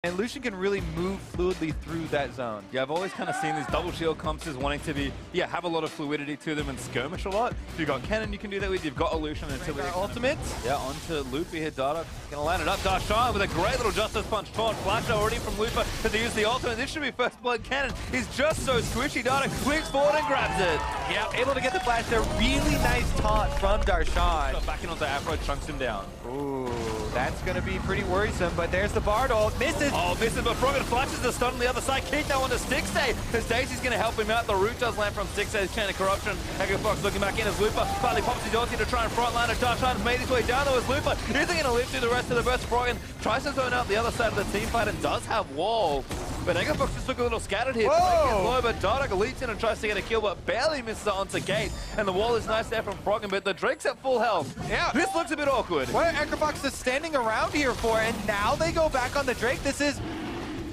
And Lucian can really move fluidly through that zone. Yeah, I've always kind of seen these double shield comps as wanting to be, have a lot of fluidity to them and skirmish a lot. So you've got Cannon you can do that with, you've got Illusion until we ultimate. Yeah, onto Lupa here, Dada. Gonna land it up, Darshan with a great little Justice Punch taunt. Flash already from Lupa to use the ultimate. This should be first blood. Cannon is just so squishy. Dada leaps forward and grabs it. Yeah, able to get the flash there. Really nice taunt from Darshan. Backing onto Afro, chunks him down. Ooh, that's gonna be pretty worrisome, but there's the Bard ult. Misses! Oh, misses, but Froggen flashes the stun on the other side. Kick now onto Stixay, as Daisy's gonna help him out. The root does land from Stixay's Chain of Corruption. Echo Fox looking back in as Lupa finally pops his ulti to try and frontline it. Darshan made his way down though as Lupa isn't gonna live through the rest of the burst. Froggen tries to zone out the other side of the team fight and does have wall. But Echo Fox just look a little scattered here. Low, but Dardock leaps in and tries to get a kill, but barely misses it onto Gate. And the wall is nice there from Froggen, but the Drake's at full health. Yeah. This looks a bit awkward. What are Echo Fox is standing around here for? And now they go back on the Drake. This is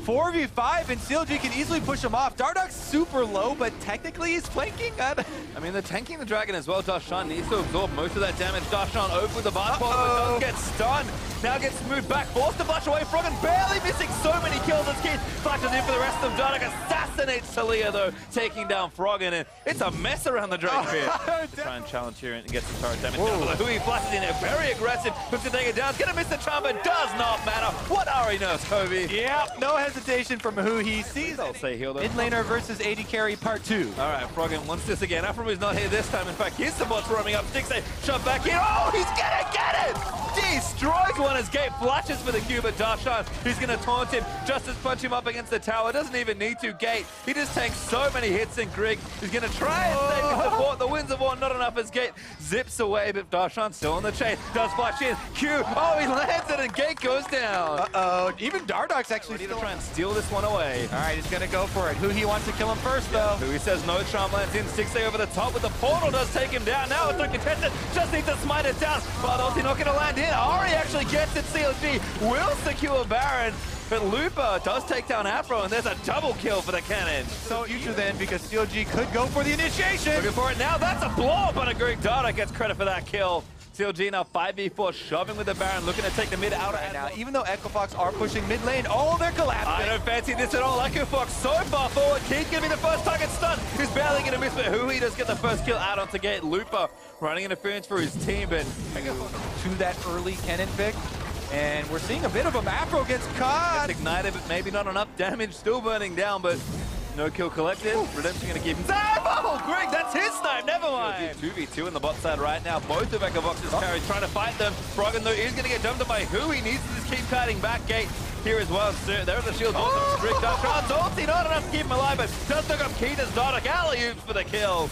4v5, and CLG can easily push him off. Dardock's super low, but technically he's flanking. I mean, they're tanking the Dragon as well. Darshan needs to absorb most of that damage. Darshan over with the bar but does get stunned. Now gets moved back, forced to flash away. Froggen barely missing so many kills as Keith flashes in for the rest of them. Dardock assassinates Talia though, taking down Froggen, and it's a mess around the Drake here. Try and challenge here and get some turret damage down. But Hui flashes in there, very aggressive, looks to take it down. It's gonna miss the charm, but does not matter. What Ari knows, Kobe? Yeah, no hesitation from who he sees. I'll say heal though. Mid laner versus AD carry part 2. All right, Froggen wants this again. Afromu's not here this time. In fact, his support's roaming up. Stixay shoved back in. Oh, he's gonna get it! Destroys one as Gate flashes for the Q, but Darshan, he's gonna taunt him. Justice punch him up against the tower. Doesn't even need to. Gate, he just takes so many hits, and Greg is gonna try and save his support. The Winds of War not enough as Gate zips away, but Darshan still on the chain. Does flash in. Q, oh, he lands it, and Gate goes down. Uh-oh, even Dardock's actually still try and steal this one away. All right, he's gonna go for it. Hui wants to kill him first, though. Hui says no, charm lands in. Stixay over the top with the portal does take him down. Now it's uncontested. Just needs to smite it down. But ulti not gonna land in. Ari actually gets it. CLG will secure Baron. But Lupa does take down Afro, and there's a double kill for the Cannon. So future then, because CLG could go for the initiation. Looking for it now. That's a blow up on a Greek. Dada gets credit for that kill. CLG now 5v4, shoving with the Baron, looking to take the mid out right now. Even though Echo Fox are pushing mid lane, oh, they're collapsing. I don't fancy this at all. Echo Fox so far forward. Keith's gonna be the first target stun. He's barely gonna miss, but Hui does get the first kill out onto Gate. Lupa running interference for his team, but Echo Fox to that early cannon pick. And we're seeing a bit of him. Afro gets caught. Gets ignited, but maybe not enough damage. Still burning down, but no kill collected. Redemption gonna keep him. Oh, Greg, that's his snipe. Never mind. 2v2 in the bot side right now. Both of Echo Fox's carries trying to fight them. Froggen, though, is gonna get dumped by Hui. Needs to just keep kiting back. Gate here as well. So there's the shield. Strict Darshan's ulti, not enough to keep him alive, but does look up Keita's Dardock. Alley-oops for the kill.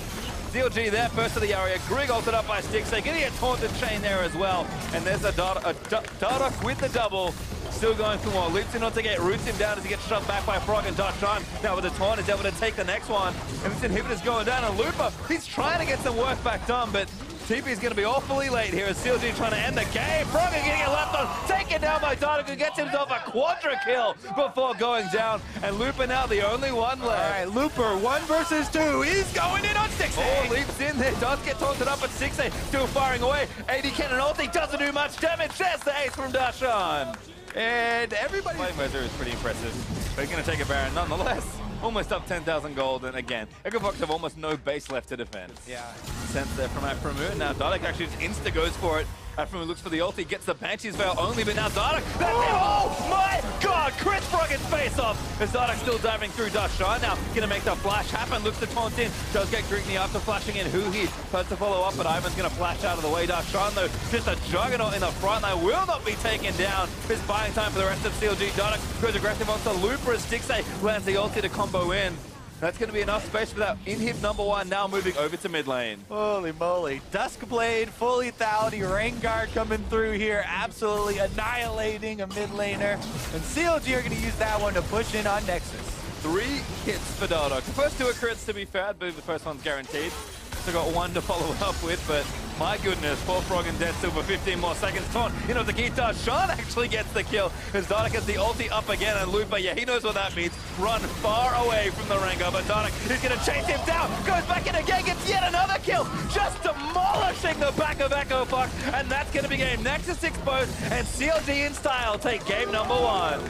CLG there, first to the area. Grig ulted up by Stixay, getting a taunted chain there as well. And there's a Dardock with the double. Still going for more. Leaps in onto Gate, roots him down as he gets shoved back by Frog, and Darshan now with the taunt is able to take the next one. And this inhibitor's going down, and Lupa, he's trying to get some work back done, but TP's going to be awfully late here as CLG trying to end the game. Froggen getting it left on, taken down by Dardock, who gets himself a quadra kill before going down. And Lupa now the only one left. All right, Lupa, 1 versus 2. He's going in on Stixay. Oh, leaps in there, does get taunted up, but Stixay still firing away. AD Cannon ulti doesn't do much damage. There's the ace from Darshan. And everybody... Playing Mercer is pretty impressive, but he's going to take a Baron nonetheless. Almost up 10,000 gold, and again, Echo Fox have almost no base left to defend. Yeah. Sense there from Afromu, now Dardock actually just insta goes for it. Afromu looks for the ulti, gets the Banshee's Veil only, but now Dardock, oh my god, Chris Froggen's face off, as Dardock still diving through Darshan, now gonna make the flash happen, looks to taunt in, does get Greekney after flashing in, Hui tries to follow up, but Ivan's gonna flash out of the way. Darshan though, just a juggernaut in the front line, will not be taken down. This buying time for the rest of CLG. Dardock goes aggressive onto Lupa as Stixay lands the ulti to combo in. That's going to be enough space for that in-hip #1, now moving over to mid lane. Holy moly. Duskblade, full lethality, Rengar coming through here, absolutely annihilating a mid laner. And CLG are going to use that one to push in on Nexus. 3 hits for Dardock. The first 2 are crits to be fair, I believe the first one's guaranteed. Still got 1 to follow up with, but my goodness, poor Froggen dead still for 15 more seconds. Taunt, you know, the Dignitas. Sean actually gets the kill as Dardock gets the ulti up again, and Lupa, yeah, he knows what that means. Run far away from the Rengar, but Dardock is going to chase him down, goes back in again, gets yet another kill, just demolishing the back of Echo Fox, and that's going to be game. Nexus exposed, and CLG in style take game #1.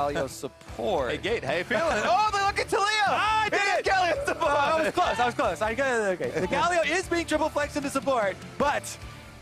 Galio support. Hey, Gate, how you feeling? Oh, they look at Talia! I did it! Galio support! I was close, I was close. Okay. The Galio is being triple flexed into support, but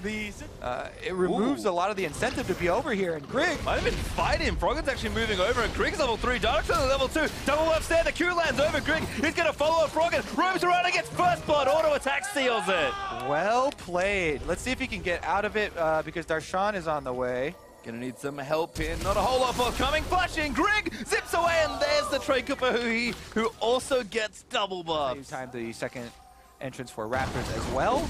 it removes a lot of the incentive to be over here, and Grig might have been fighting. Froggen's actually moving over, and Grig's level 3. Dark's on level 2. Double upstairs, the Q lands over Grig. He's going to follow up Froggen. Roams around and gets first blood. Auto attack seals it. Well played. Let's see if he can get out of it because Darshan is on the way. Gonna need some help here. Not a whole lot forthcoming. Flashing. Grig zips away, and there's the trade for Huhi, who also gets double buffs. Time the second entrance for Raptors as well.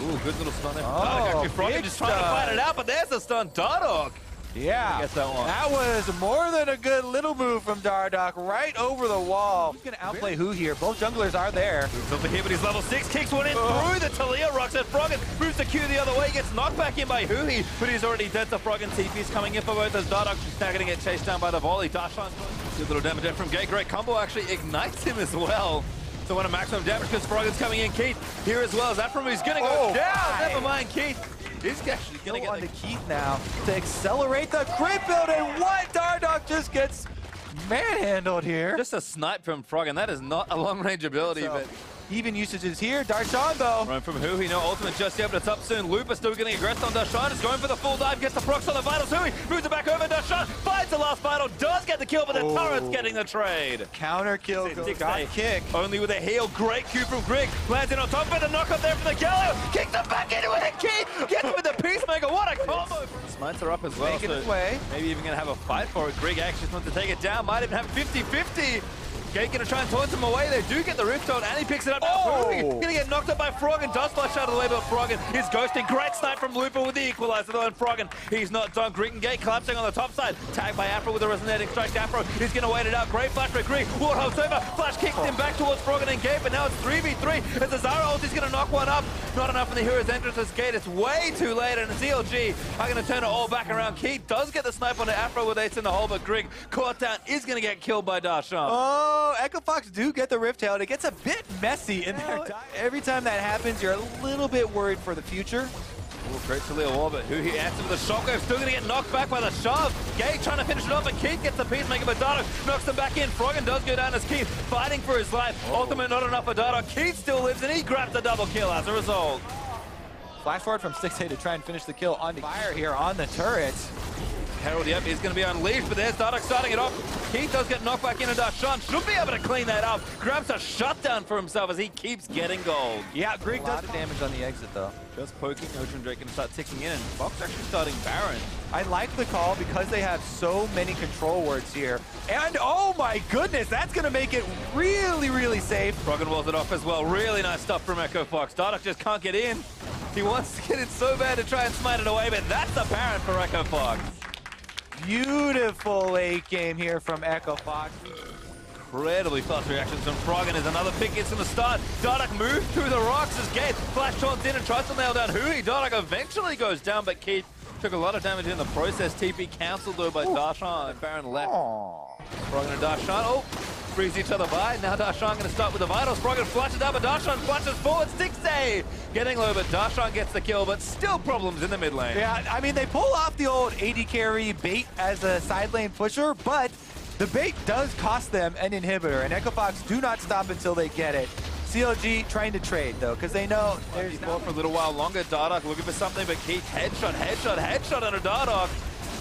Ooh, good little stun there. Oh, Froggen just trying to fight it out, but there's the stun. Dardoch. Yeah, Gets that one. That was more than a good little move from Dardoch, right over the wall. He's gonna outplay Who here. Both junglers are there. Moves over here, but he's level 6. Kicks one in through the Talia. Rocks at Froggen. Moves the Q the other way. Gets knocked back in by Huhi, but he's already dead to Froggen. TP's coming in for both as Dardoch now gonna get chased down by the volley. Darshan, good little damage there from Gate. Great combo actually ignites him as well. So one of maximum damage because Froggen's coming in. Keith here as well as Afram, who's gonna go down. Never mind, Keith. He's actually gonna get onto Keith now to accelerate the crit build, and what? Dardoch just gets manhandled here. Just a snipe from Froggen. That is not a long-range ability, but even usages here. Darshan though. Run from Huhi, no ultimate just yet, but it's up soon. Looper still getting aggressive on Darshan. Is going for the full dive, gets the procs on the vitals. Huhi moves it back over. Darshan finds the last vital, does get the kill, but the turret's getting the trade. Counter kill, got kick. Only with a heal. Great Q from Grig. Lands in on top of it. The knock up there from the Galio. Kicks him back into it. Keith gets him with the Peacemaker. What a combo. Smites are up as well. Making his way. Maybe even going to have a fight for it. Grig actually wants to take it down. Might even have 50-50. Gate gonna try and taunt him away. They do get the Rift on, and he picks it up. Gonna get knocked up by Froggen. Does flash out of the way, but Froggen is ghosting. Great snipe from Looper with the equalizer though, and Froggen, he's not done. Grig and Gate collapsing on the top side. Tagged by Afro with a resonating strike. Afro is gonna wait it out. Great flash for Grig. Warthog's over. Flash kicks him back towards Froggen and Gate, but now it's 3v3 as the Zara ult is gonna knock one up. Not enough in the hero's entrance as Gate. It's way too late, and CLG are gonna turn it all back around. Keith does get the snipe on the Afro with ace in the hole, but Grig caught down, is gonna get killed by Darshan. Oh, Echo Fox do get the Rift Tail. It gets a bit messy in there. Every time that happens, you're a little bit worried for the future. Ooh, great to Leo War, but Huhi answers with a shockwave. Still going to get knocked back by the shove. Gate trying to finish it off, but Keith gets the Peacemaker, but Dardoch knocks them back in. Froggen does go down as Keith fighting for his life. Ultimate not enough for Dardoch. Keith still lives, and he grabs the double kill as a result. Flash forward from 6A to try and finish the kill on fire here on the turret. Herald, yep, is going to be unleashed, but there's Dardoch starting it off. Keith does get knocked back into Darshan. Should be able to clean that up. Grabs a shutdown for himself as he keeps getting gold. Yeah, Grig does the damage on the exit, though. Just poking. Ocean Drake going to start ticking in, and Fox actually starting Baron. I like the call because they have so many control words here. And oh my goodness, that's going to make it really, really safe. Froggen walls it off as well. Really nice stuff from Echo Fox. Dardoch just can't get in. He wants to get it so bad to try and smite it away, but that's the Baron for Echo Fox. Beautiful late game here from Echo Fox. Incredibly fast reactions from Froggen as another pick gets from the start. Dardoch moves through the rocks as Gate flash taunts in and tries to nail down Huhi. Dardoch eventually goes down, but Keith took a lot of damage in the process. TP cancelled though by Darshan, and Baron left. Froggen and Darshan, brings each other by. Now Darshan going to start with the vitals. Froggen flashes out, but Darshan flashes forward. 6A getting low, but Darshan gets the kill, but still problems in the mid lane. Yeah, I mean, they pull off the old AD carry bait as a side lane pusher, but the bait does cost them an inhibitor, and Echo Fox do not stop until they get it. CLG trying to trade, though, because they know there's more for a little while longer. Dardoch looking for something, but Keith headshot under Dardoch.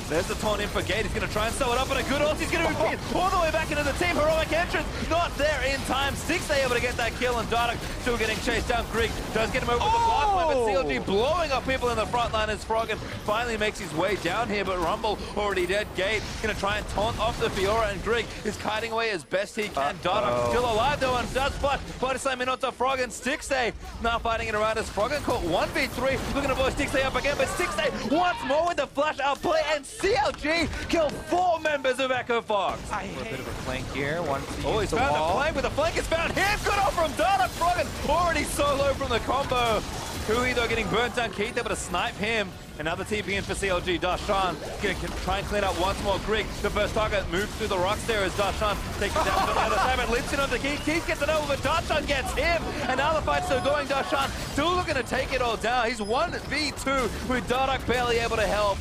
There's the taunt in for Gate. He's going to try and sew it up, but a good ult. He's going to be pinned all the way back into the team. Heroic entrance, not there in time. 6A able to get that kill, and Dardoch still getting chased down. Grig does get him over with the blast wave, but CLG blowing up people in the front line as Froggen finally makes his way down here, but Rumble already dead. Gate going to try and taunt off the Fiora, and Grig is kiting away as best he can. Dardoch still alive though, and does flash. Body slam in onto Froggen. 6A now fighting it around as Froggen caught 1v3. Looking to blow 6A up again, but 6A once more with the flash outplay, and CLG kill 4 members of Echo Fox. I hate a bit of a flank here. He's found the flank, with the flank is found him. Good off from Dardoch. Froggen already so low from the combo. Huhi though getting burnt down. Keith able to snipe him. Another TP in for CLG. Darshan gonna try and clean up once more. Grig, the first target, moves through the rocks there as Darshan takes it down to the other side, but limps it onto Keith. Keith gets it over, but Darshan gets him. And now the fight's still going. Darshan still looking to take it all down. He's 1v2 with Dardoch barely able to help.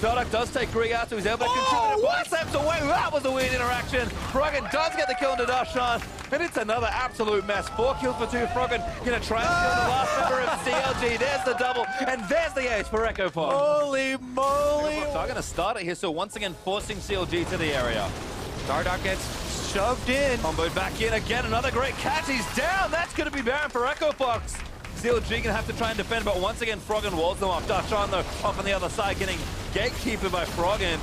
Dardoch does take Grig out, so he's able to control it. One steps away. That was a weird interaction. Froggen does get the kill into Darshan, and it's another absolute mess. 4 kills for 2. Froggen going to try and kill the last member of CLG. There's the double, and there's the ace for Echo Fox. Holy moly! So I'm going to start it here, so once again forcing CLG to the area. Dardoch gets shoved in. Comboed back in again, another great catch. He's down. That's going to be Baron for Echo Fox. CLG going to have to try and defend, but once again, Froggen walls them off. Darshan, though, off on the other side, getting gatekeeper by Froggen.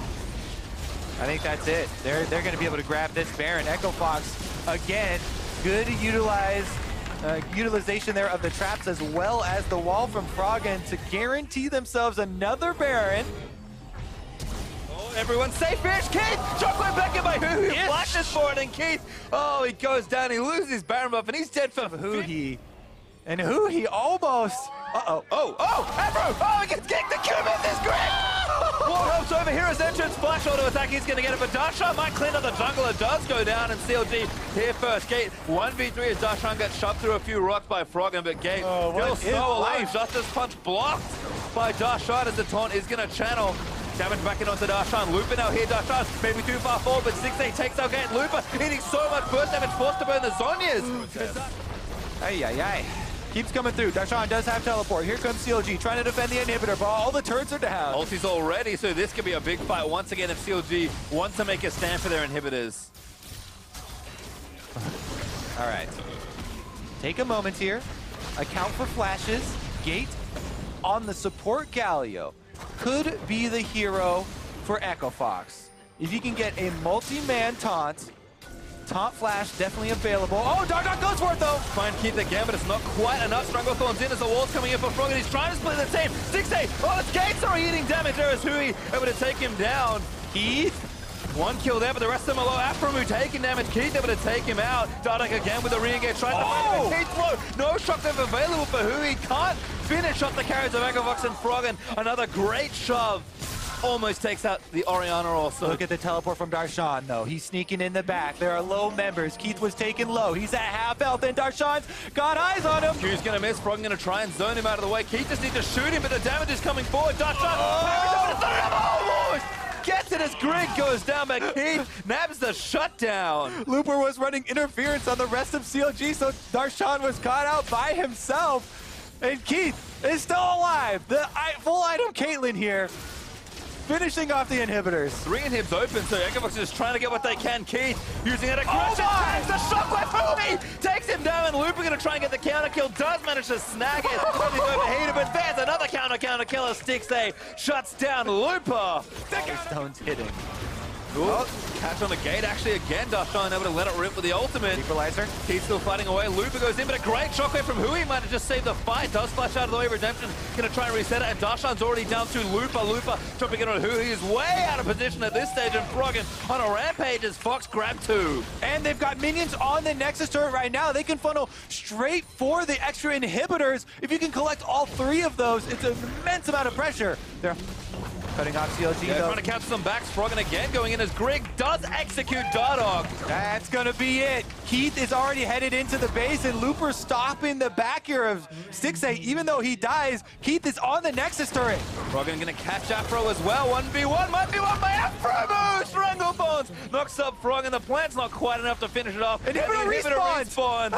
I think that's it. They're going to be able to grab this Baron. Echo Fox, again, good utilization there of the traps as well as the wall from Froggen to guarantee themselves another Baron. Everyone's safe-ish. Keith! Chocolate back in by Huhi. Flashes for it, and Keith, oh, he goes down. He loses his Baron buff, and he's dead for Huhi. And Huhi almost. Uh-oh. Afro! Oh, he gets kicked. The Cubit is great! Wall helps over here as entrance. Flash auto attack. He's going to get it, but Darshan might clean up the jungler. Does go down, and CLG here first. Gate 1v3 as Darshan gets shoved through a few rocks by Froggen, but Gate still so alone. Justice punch blocked by Darshan as the taunt is going to channel. Damage back in onto Darshan. Looper now here. Darshan maybe too far forward, but 6-8 takes out Gate. Looper eating so much burst damage, forced to burn the Zhonya's. Ay. Keeps coming through. Darshan does have teleport. Here comes CLG trying to defend the inhibitor, but all the turrets are down. Ulti's already, so this could be a big fight once again if CLG wants to make a stand for their inhibitors. All right. Take a moment here. Account for flashes. Gate on the support Galio could be the hero for Echo Fox. If you can get a multi-man taunt flash definitely available. Oh, Dardoch goes for it though! Try and keep the game, but it's not quite enough. Stranglethorn's in as the wall's coming in for Froggen. He's trying to split the team. 6-8. Oh, it's Gates are eating damage there as Huhi able to take him down. Keith, 1 kill there, but the rest of them are low. Afromu taking damage. Keith able to take him out. Dardoch again with the re-engage. Trying to find him. Keith throw. No shock dive available for Huhi. Can't finish up the carries of Echo Fox and Froggen. Another great shove. Almost takes out the Orianna also. Look at the teleport from Darshan, though. He's sneaking in the back. There are low members. Keith was taken low. He's at half health, and Darshan's got eyes on him. Q's going to miss. Froggen going to try and zone him out of the way. Keith just needs to shoot him, but the damage is coming forward. Darshan gets it as Grig goes down, but Keith nabs the shutdown. Looper was running interference on the rest of CLG, so Darshan was caught out by himself. And Keith is still alive. The full item Caitlyn here, finishing off the inhibitors. 3 inhibs open, so Echo Fox is trying to get what they can. Keith using an aggression. The shockwave. Huhi takes him down, and Looper going to try and get the counter kill. Does manage to snag it. He's overheated, but there's another counter killer. Stixay shuts down Looper. Stone's hitting. Ooh, catch on the gate actually again. Darshan able to let it rip with the ultimate. Equalizer. Keith still fighting away. Looper goes in, but a great shockwave from Huhi might have just saved the fight. Does flash out of the way. Redemption going to try and reset it, and Darshan's already down to Looper. Looper dropping it on Huhi. He is way out of position at this stage, and Froggen on a rampage as Fox grabbed 2. And they've got minions on the Nexus turret right now. They can funnel straight for the extra inhibitors. If you can collect all 3 of those, it's an immense amount of pressure. They're cutting off CLG, though. Trying to catch some backs. Froggen again going in as Grig does execute Dardoch. That's going to be it. Keith is already headed into the base, and Looper stopping the back here of 6-8. Even though he dies, Keith is on the Nexus turret. Froggen going to catch Afro as well. 1v1 might be won by Afro. Stranglethorns knocks up Froggen. The plant's not quite enough to finish it off. Inhibitor respawn.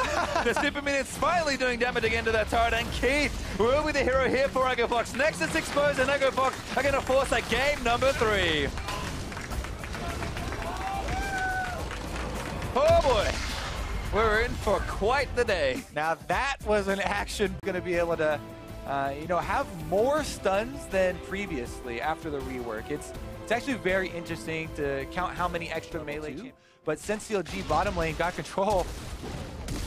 The Super Minions finally doing damage again to that turret, and Keith will be the hero here for Echo Fox. Nexus exposed, and Echo Fox are going to force a game number 3. Oh boy, we're in for quite the day. Now that was an action going to be able to, have more stuns than previously after the rework. It's actually very interesting to count how many extra melee. But since CLG bottom lane got control.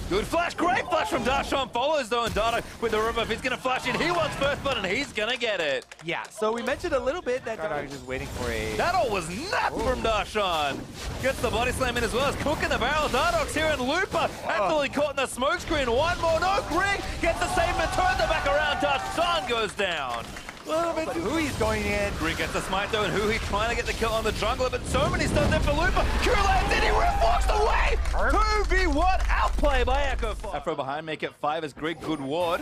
Good flash, great flash from Darshan. Follows though, and Dardoch with the river. If he's going to flash in, he wants first blood, and he's going to get it. Yeah, so we mentioned a little bit that Dardoch is just waiting for a... That all was nuts from Darshan. Gets the body slam in as well as cooking the barrel. Dardoch's here, and Looper absolutely caught in the smoke screen. One more, no, Grig gets the save and turns it back around. Darshan goes down. A little bit. Hui's going in. Grig gets the smite though, and Huhi trying to get the kill on the jungler, but so many stuns there for Looper. Q lands in, he rip walks away. 2v1 outplay by Echo Fox. Afro behind, make it 5 as Grig, good ward.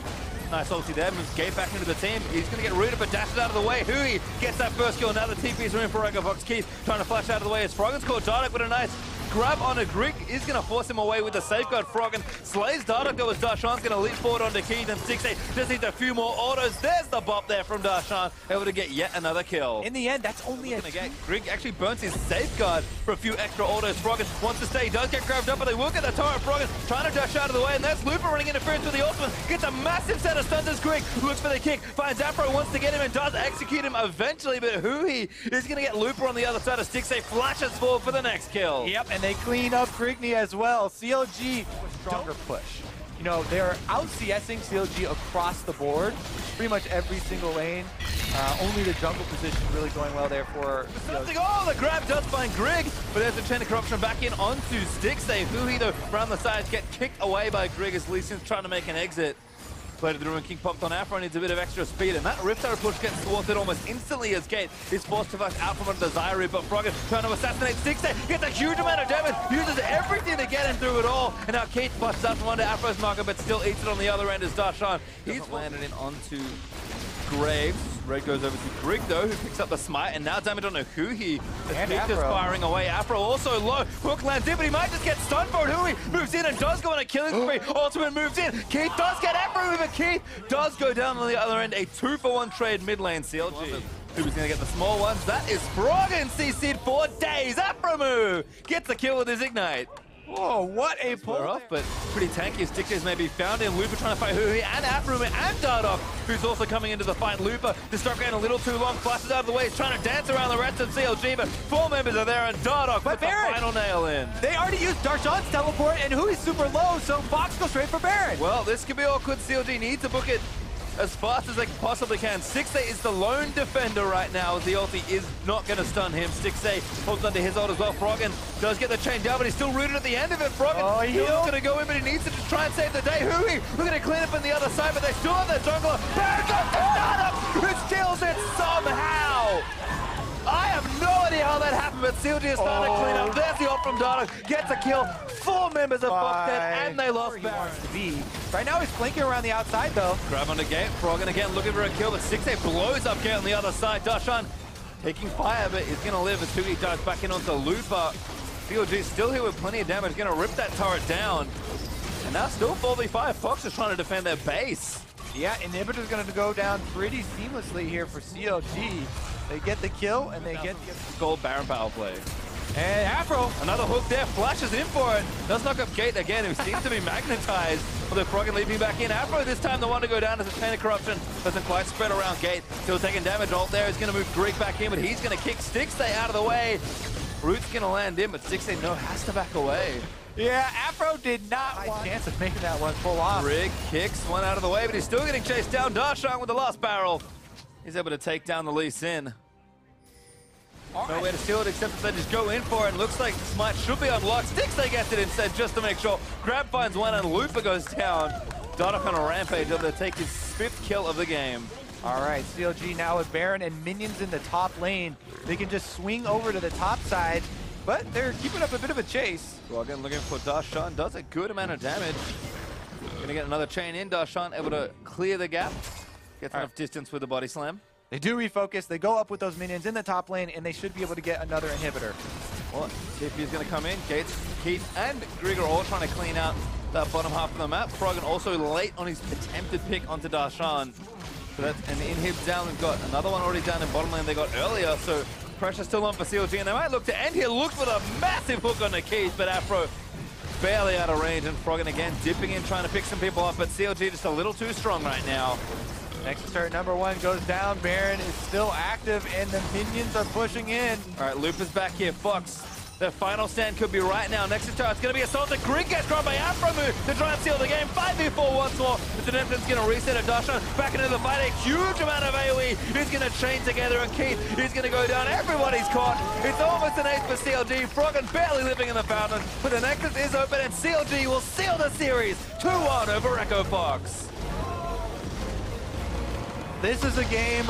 Nice ulti there, moves Gate back into the team. He's going to get rooted, but dashes out of the way. Hui gets that first kill. Now the TP's room for Echofox. Keith trying to flash out of the way as Froggen's caught Dardoch with a nice grab on a Grig. Is going to force him away with the safeguard. Froggen slays Dardoch though as Darshan's going to leap forward onto Keith, and 6-8 just needs a few more autos. There's the bop there from Darshan, able to get yet another kill. In the end, that's only a Grig actually burns his safeguard for a few extra autos. Froggen wants to stay, does get grabbed up, but they will get the turret. Froggen trying to dash out of the way, and that's Looper running interference with the ultimate. Gets a massive set of stuns as Grig looks for the kick, finds Afro, wants to get him and does execute him eventually, but Hui is going to get Looper on the other side of Stixay, flashes forward for the next kill. Yep, and they clean up Grigny as well. CLG, stronger push. You know, they're out-CSing CLG across the board, pretty much every single lane. Only the jungle position really going well there for CLG. Oh, the grab does find Grig, but there's a chain of corruption back in onto Stixay. Hui, though, around the sides, get kicked away by Grig as Lee Sin's trying to make an exit. Play to the Ruin King popped on Afro, needs a bit of extra speed, and that Rift Arrow push gets thwarted almost instantly as Gate is forced to fuck out from under the Zyru, but Froggen trying to assassinate Stixay, gets a huge amount of damage, uses everything to get him through it all, and now Kate busts out from under Afro's marker, but still eats it on the other end as Darshan. He's landed in onto Graves. Red goes over to Grig though, who picks up the smite, and now damage on a Hui. As Keith is firing away. Afro also low. Hook lands in, but he might just get stunned for it. Hui moves in and does go on a killing spree. Ultimate moves in. Keith does get Afro, but Keith does go down on the other end. A 2-for-1 trade mid lane. CLG. Who's going to get the small ones? That is Froggen CC'd for days. Afro move gets the kill with his Ignite. Whoa, what a pull off, but pretty tanky. Stickers may be found in. Looper trying to fight Hui and Afro and Dardoch, who's also coming into the fight. Looper, the stop getting a little too long, flashes out of the way. He's trying to dance around the rest of CLG, but 4 members are there, and Dardoch puts the final nail in. They already used Darshan's teleport, and Hui's super low, so Fox goes straight for Baron. Well, this could be awkward. CLG needs to book it as fast as they possibly can. 6-8 is the lone defender right now, as the ulti is not going to stun him. 6-8 holds under his ult as well. Froggen does get the chain down, but he's still rooted at the end of it. Froggen still going to go in, but he needs to try and save the day. Hui, we're going to clean up on the other side, but they still have their jungler. Baron goes to Dardoch, who steals it somehow. I have no idea how that happened, but CLG is starting to clean up. There's the ult from Dardoch, gets a kill. 4 members of Fox dead, and they lost Baron. Right now he's flanking around the outside though. Grab on the Gate, Froggen again looking for a kill, but 6-8 blows up Gate on the other side. Darshan taking fire, but he's going to live as 2-8 dives back in onto Looper. CLG still here with plenty of damage, going to rip that turret down. And now still 4v5, Fox is trying to defend their base. Yeah, Inhibitor's going to go down pretty seamlessly here for CLG. They get the kill, and they get the gold Baron power play. And Afro, another hook there, flashes in for it. Does knock up Gate again, who seems to be magnetized. Although Froggen leaping back in. Afro this time the one to go down as a chain of corruption. Doesn't quite spread around Gate. Still taking damage. Ult there is going to move Grig back in, but he's going to kick Stixay out of the way. Root's going to land in, but Stixay has to back away. Yeah, Afro did not have a chance of making that one full off. Grig kicks one out of the way, but he's still getting chased down. Darshan with the last barrel. He's able to take down the Lee Sin. Nowhere to steal it except that they just go in for it, and looks like Smite should be unlocked. Stixay gets it instead just to make sure. Grab finds one and Looper goes down. Dardoch on a rampage, able to take his 5th kill of the game. All right, CLG now with Baron and minions in the top lane. They can just swing over to the top side, but they're keeping up a bit of a chase. Well, again, looking for Darshan, does a good amount of damage. Gonna get another chain in. Darshan able to clear the gap. Gets enough distance with the body slam. They do refocus, they go up with those minions in the top lane, and they should be able to get another inhibitor. Well, CP is going to come in. Gates, Keith, and Grig are all trying to clean out that bottom half of the map. Froggen also late on his attempted pick onto Darshan. So that's an inhib down. We've got another one already down in bottom lane they got earlier, so pressure still on for CLG, and they might look to end here. Look for the massive hook on the Keith, but Afro barely out of range, and Froggen again dipping in, trying to pick some people off, but CLG just a little too strong right now. Next start, number 1 goes down. Baron is still active, and the minions are pushing in. All right, Looper's back here. Fox, their final stand could be right now. Next start, it's going to be assaulted. Grig gets grabbed by Afro move to try and seal the game. 5v4 once more. The Redemption's going to reset it. Darshan back into the fight. A huge amount of AoE is going to chain together, and Keith is going to go down. Everybody's caught. It's almost an ace for CLG. Froggen barely living in the fountain, but the Nexus is open, and CLG will seal the series 2-1 over Echo Fox. This is a game